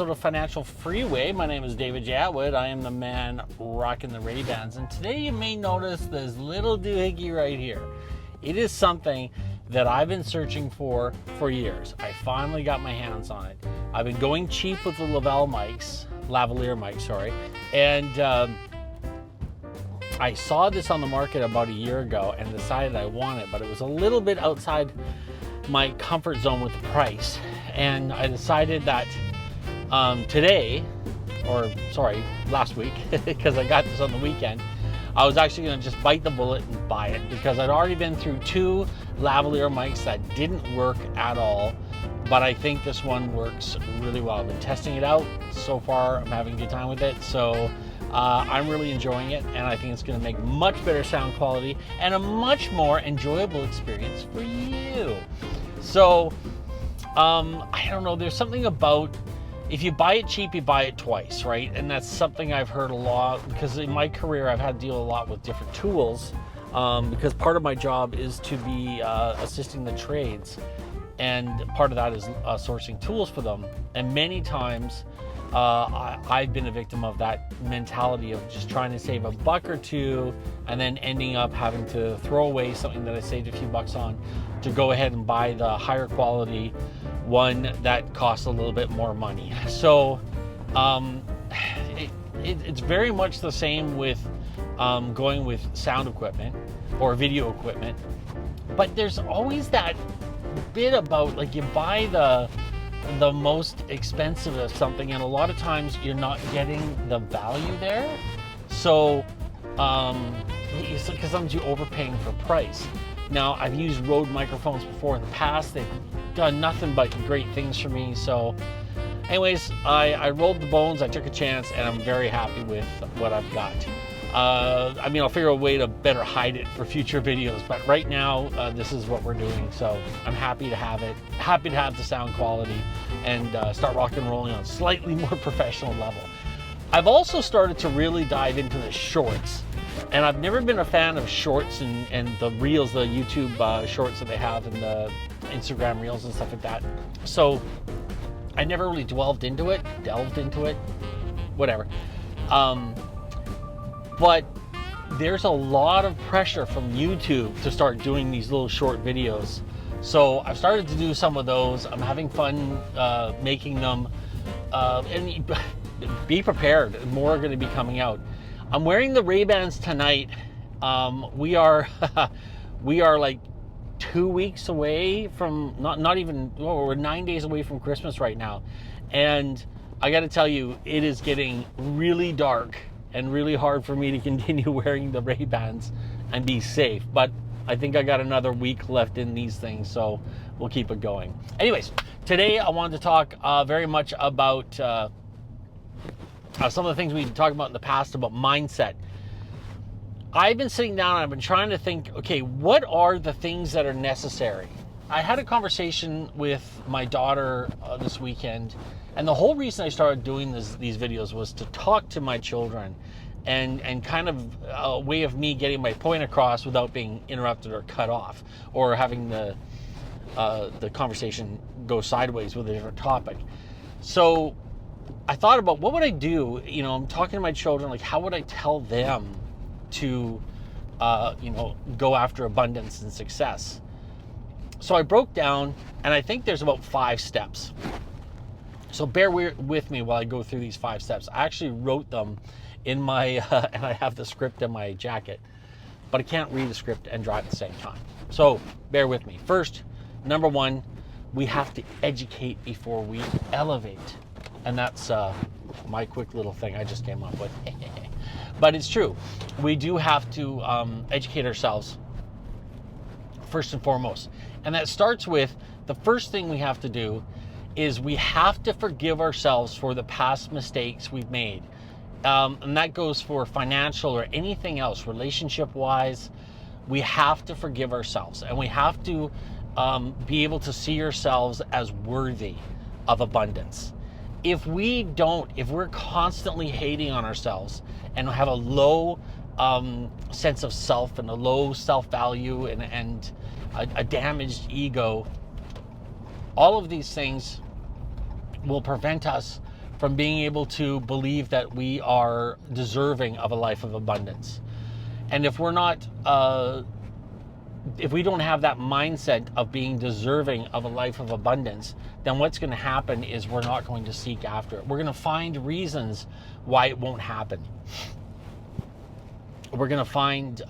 episode of Financial Freeway. My name is David Jatwood. I am the man rocking the Ray-Bans. And today you may notice this little doohickey right here. It is something that I've been searching for years. I finally got my hands on it. I've been going cheap with the lavalier mics, and I saw this on the market about a year ago and decided I want it, but it was a little bit outside my comfort zone with the price. And I decided that last week, because I got this on the weekend, I was actually going to just bite the bullet and buy it, because I'd already been through two lavalier mics that didn't work at all, but I think this one works really well. I've been testing it out. So far, I'm having a good time with it. So I'm really enjoying it, and I think it's going to make much better sound quality and a much more enjoyable experience for you. So I don't know, there's something about, if you buy it cheap, you buy it twice, right? And that's something I've heard a lot, because in my career I've had to deal a lot with different tools, because part of my job is to be assisting the trades, and part of that is sourcing tools for them. And many times I've been a victim of that mentality of just trying to save a buck or two and then ending up having to throw away something that I saved a few bucks on to go ahead and buy the higher quality one that costs a little bit more money. So it's very much the same with going with sound equipment or video equipment, but there's always that bit about, like, you buy the most expensive of something, and a lot of times you're not getting the value there. So because sometimes you're overpaying for price. Now, I've used Rode microphones before in the past. They've done nothing but great things for me. So anyways, I rolled the bones, I took a chance, and I'm very happy with what I've got. I mean, I'll figure a way to better hide it for future videos, but right now, this is what we're doing. So I'm happy to have it, happy to have the sound quality, and start rock and rolling on a slightly more professional level. I've also started to really dive into the shorts, and I've never been a fan of shorts and the reels, the YouTube shorts that they have, and the Instagram reels and stuff like that. So I never really delved into it, whatever. But there's a lot of pressure from YouTube to start doing these little short videos. So I've started to do some of those. I'm having fun making them. And be prepared, more are going to be coming out. I'm wearing the Ray-Bans tonight. We are like 2 weeks away from, not even, well, we're 9 days away from Christmas right now. And I got to tell you, it is getting really dark and really hard for me to continue wearing the Ray-Bans and be safe. But I think I got another week left in these things, so we'll keep it going. Anyways, today I wanted to talk very much about some of the things we've talked about in the past about mindset. I've been sitting down and I've been trying to think, okay, what are the things that are necessary? I had a conversation with my daughter this weekend, and the whole reason I started doing these videos was to talk to my children and kind of a way of me getting my point across without being interrupted or cut off, or having the conversation go sideways with a different topic. So I thought about, what would I do? You know, I'm talking to my children, like, how would I tell them to, go after abundance and success? So I broke down, and I think there's about 5 steps. So bear with me while I go through these 5 steps. I actually wrote them in my, and I have the script in my jacket, but I can't read the script and drive at the same time. So bear with me. First, number 1, we have to educate before we elevate. And that's my quick little thing I just came up with. But it's true. We do have to educate ourselves first and foremost. And that starts with, the first thing we have to do is we have to forgive ourselves for the past mistakes we've made. And that goes for financial or anything else, relationship-wise. We have to forgive ourselves, and we have to be able to see ourselves as worthy of abundance. If we're constantly hating on ourselves and have a low sense of self and a low self-value and a damaged ego, all of these things will prevent us from being able to believe that we are deserving of a life of abundance. And if we're not, if we don't have that mindset of being deserving of a life of abundance, then what's going to happen is we're not going to seek after it. We're going to find reasons why it won't happen. We're going to find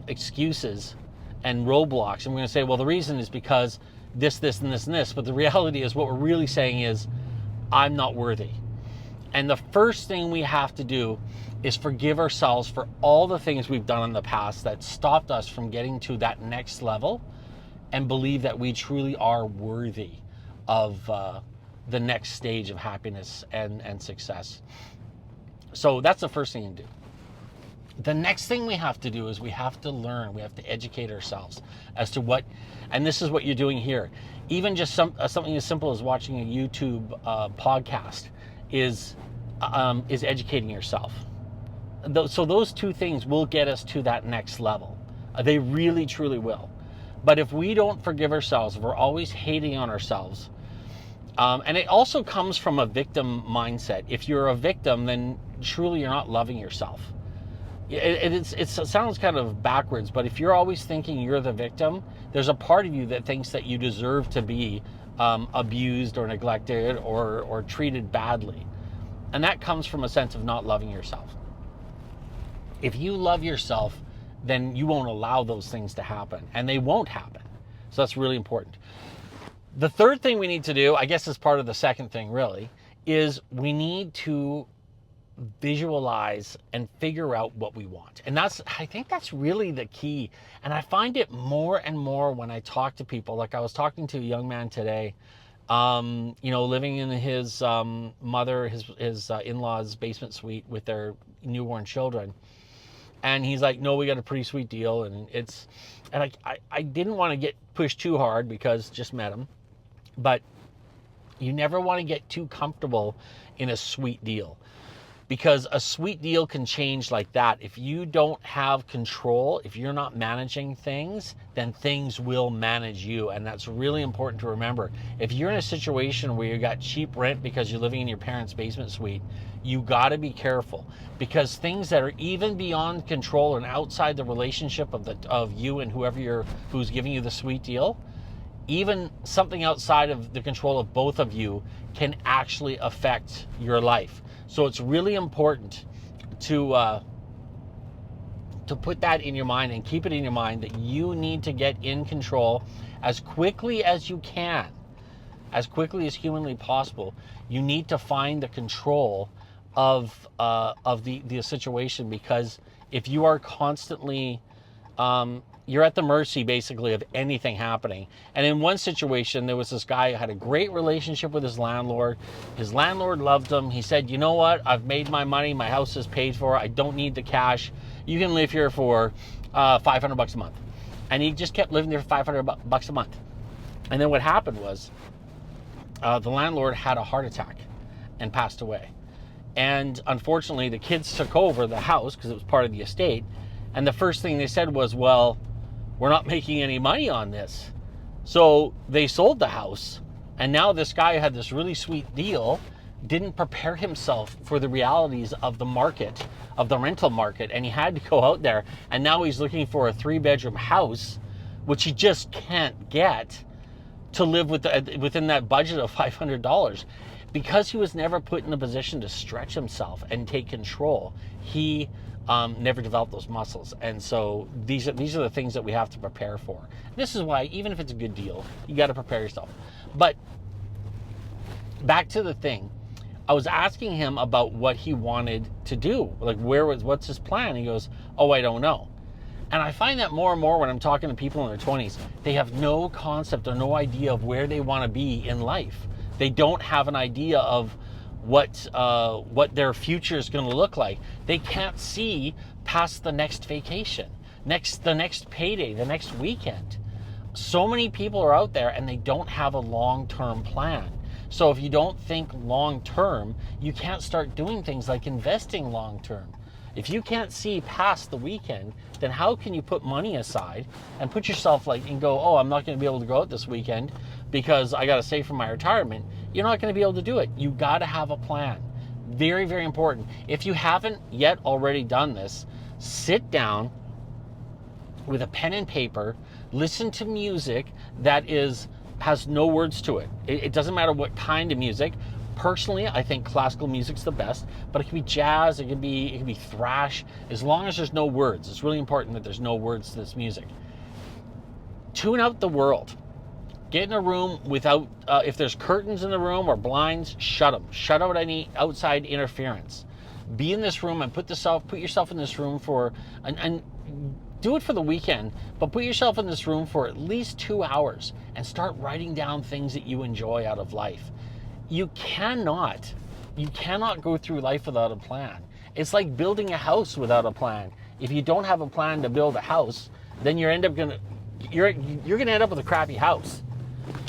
excuses and roadblocks, and we're going to say, well, the reason is because this, this, and this, and this. But the reality is, what we're really saying is, I'm not worthy. And the first thing we have to do is forgive ourselves for all the things we've done in the past that stopped us from getting to that next level, and believe that we truly are worthy of the next stage of happiness and success. So that's the first thing you do. The next thing we have to do is we have to learn, we have to educate ourselves as to what, and this is what you're doing here. Even just something as simple as watching a YouTube podcast is educating yourself. So those two things will get us to that next level. They really, truly will. But if we don't forgive ourselves, if we're always hating on ourselves, and it also comes from a victim mindset. If you're a victim, then truly you're not loving yourself. It sounds kind of backwards, but if you're always thinking you're the victim, there's a part of you that thinks that you deserve to be abused or neglected or treated badly. And that comes from a sense of not loving yourself. If you love yourself, then you won't allow those things to happen, and they won't happen. So that's really important. The third thing we need to do, I guess is part of the second thing really, is we need to visualize and figure out what we want. And I think that's really the key. And I find it more and more when I talk to people. Like I was talking to a young man today, living in his his in-laws' basement suite with their newborn children. And he's like, no, we got a pretty sweet deal. And I didn't want to get pushed too hard because just met him. But you never want to get too comfortable in a sweet deal, because a sweet deal can change like that. If you don't have control, if you're not managing things, then things will manage you. And that's really important to remember. If you're in a situation where you got cheap rent because you're living in your parents' basement suite, you got to be careful, because things that are even beyond control and outside the relationship of you and who's giving you the sweet deal, even something outside of the control of both of you can actually affect your life. So it's really important to put that in your mind and keep it in your mind that you need to get in control as quickly as you can, as quickly as humanly possible. You need to find the control of the situation, because if you are constantly you're at the mercy basically of anything happening. And in one situation, there was this guy who had a great relationship with his landlord. His landlord loved him. He said, you know what? I've made my money. My house is paid for. I don't need the cash. You can live here for $500 a month. And he just kept living there for $500 a month. And then what happened was the landlord had a heart attack and passed away. And unfortunately, the kids took over the house because it was part of the estate. And the first thing they said was, well, we're not making any money on this. So they sold the house. And now this guy who had this really sweet deal didn't prepare himself for the realities of the market, of the rental market. And he had to go out there. And now he's looking for a 3-bedroom house, which he just can't get to live within that budget of $500. Because he was never put in a position to stretch himself and take control, he never developed those muscles. And so these are the things that we have to prepare for. This is why, even if it's a good deal, you got to prepare yourself. But back to the thing, I was asking him about what he wanted to do. Like, what's his plan? He goes, oh, I don't know. And I find that more and more when I'm talking to people in their 20s, they have no concept or no idea of where they want to be in life. They don't have an idea of what their future is going to look like. They can't see past the next vacation, the next payday, the next weekend. So many people are out there and they don't have a long-term plan. So if you don't think long-term, you can't start doing things like investing long-term. If you can't see past the weekend, then how can you put money aside and put yourself and go, oh, I'm not going to be able to go out this weekend because I got to save for my retirement? You're not going to be able to do it. You got to have a plan. Very, very important. If you haven't yet already done this, sit down with a pen and paper, listen to music that has no words to it. It doesn't matter what kind of music. Personally, I think classical music's the best, but it can be jazz, it can be thrash, as long as there's no words. It's really important that there's no words to this music. Tune out the world. Get in a room without, if there's curtains in the room or blinds, shut them. Shut out any outside interference. Be in this room and put yourself in this room for, and do it for the weekend, but put yourself in this room for at least 2 hours and start writing down things that you enjoy out of life. You cannot go through life without a plan. It's like building a house without a plan. If you don't have a plan to build a house, then you're gonna end up with a crappy house.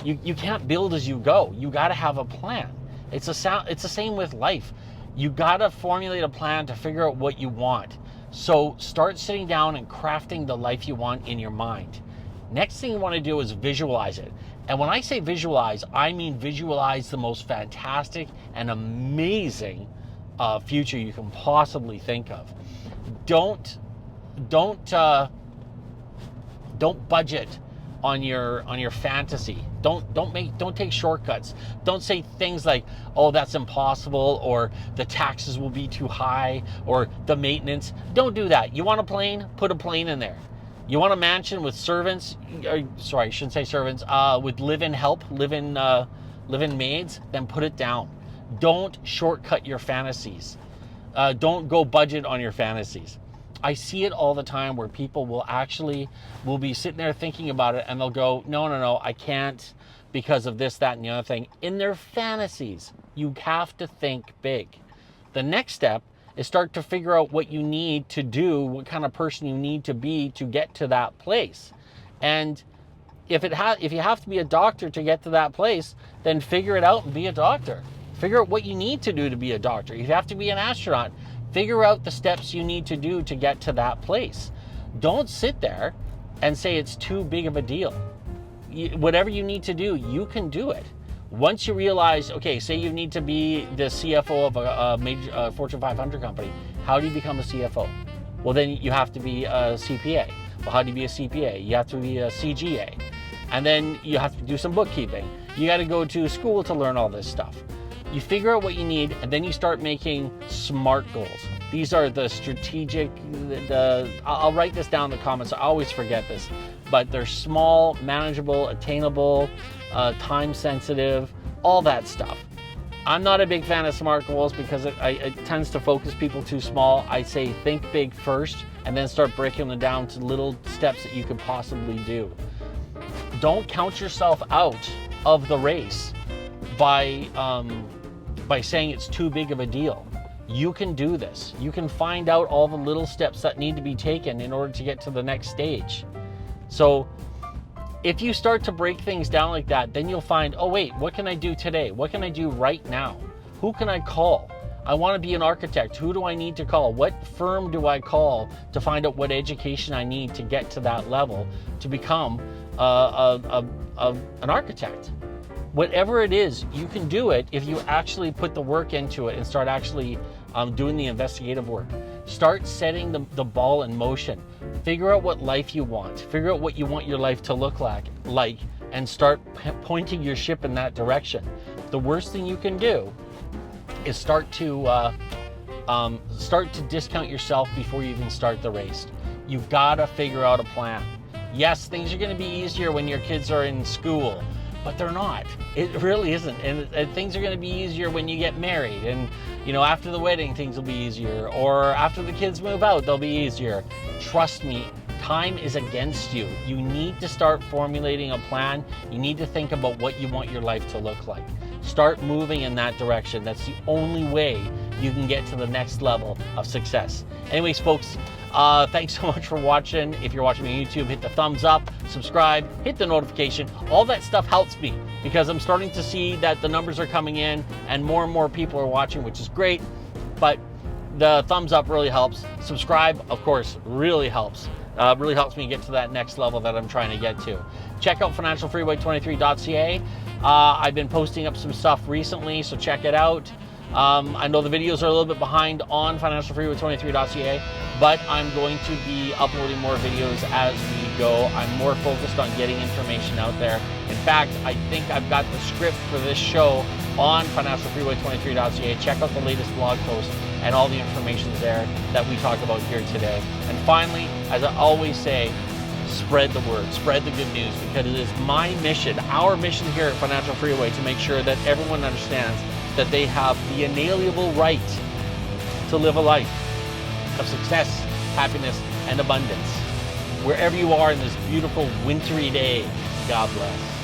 You can't build as you go. You got to have a plan. It's the same with life. You got to formulate a plan to figure out what you want. So start sitting down and crafting the life you want in your mind. Next thing you want to do is visualize it. And when I say visualize, I mean visualize the most fantastic and amazing future you can possibly think of. Don't budget on your fantasy. Don't take shortcuts. Don't say things like, oh, that's impossible, or the taxes will be too high, or the maintenance. Don't do that. You want a plane? Put a plane in there. You want a mansion with servants? Sorry, I shouldn't say servants. With live-in help, live-in maids. Then put it down. Don't shortcut your fantasies. Don't go budget on your fantasies. I see it all the time where people will be sitting there thinking about it and they'll go, no, I can't because of this, that, and the other thing. In their fantasies, you have to think big. The next step is start to figure out what you need to do, what kind of person you need to be to get to that place. And if you have to be a doctor to get to that place, then figure it out and be a doctor. Figure out what you need to do to be a doctor. If you have to be an astronaut, figure out the steps you need to do to get to that place. Don't sit there and say it's too big of a deal. Whatever you need to do, you can do it. Once you realize, okay, say you need to be the CFO of a major Fortune 500 company, how do you become a CFO? Well, then you have to be a CPA. Well, how do you be a CPA? You have to be a CGA. And then you have to do some bookkeeping. You got to go to school to learn all this stuff. You figure out what you need, and then you start making SMART goals. These are the strategic, I'll write this down in the comments. I always forget this, but they're small, manageable, attainable, time sensitive, all that stuff. I'm not a big fan of SMART goals because it tends to focus people too small. I say think big first, and then start breaking them down to little steps that you could possibly do. Don't count yourself out of the race by saying it's too big of a deal. You can do this. You can find out all the little steps that need to be taken in order to get to the next stage. So if you start to break things down like that, then you'll find, oh wait, what can I do today? What can I do right now? Who can I call? I want to be an architect. Who do I need to call? What firm do I call to find out what education I need to get to that level to become an architect? Whatever it is, you can do it if you actually put the work into it and start actually doing the investigative work. Start setting the ball in motion. Figure out what life you want. Figure out what you want your life to look like, and start pointing your ship in that direction. The worst thing you can do is start to discount yourself before you even start the race. You've got to figure out a plan. Yes, things are going to be easier when your kids are in school, but they're not. It really isn't. And things are going to be easier when you get married, and after the wedding things will be easier, or after the kids move out they'll be easier. Trust me, time is against you. You need to start formulating a plan. You need to think about what you want your life to look like. Start moving in that direction. That's the only way you can get to the next level of success. Anyways, folks, thanks so much for watching. If you're watching me on YouTube, hit the thumbs up, subscribe, hit the notification. All that stuff helps me because I'm starting to see that the numbers are coming in and more people are watching, which is great. But the thumbs up really helps. Subscribe, of course, really helps. Really helps me get to that next level that I'm trying to get to. Check out financialfreeway23.ca. I've been posting up some stuff recently, so check it out. I know the videos are a little bit behind on financialfreeway23.ca, but I'm going to be uploading more videos as we go. I'm more focused on getting information out there. In fact, I think I've got the script for this show on financialfreeway23.ca. Check out the latest blog post and all the information there that we talk about here today. And finally, as I always say, spread the word, spread the good news, because it is my mission, our mission here at Financial Freeway, to make sure that everyone understands that they have the inalienable right to live a life of success, happiness, and abundance. Wherever you are in this beautiful wintry day, God bless.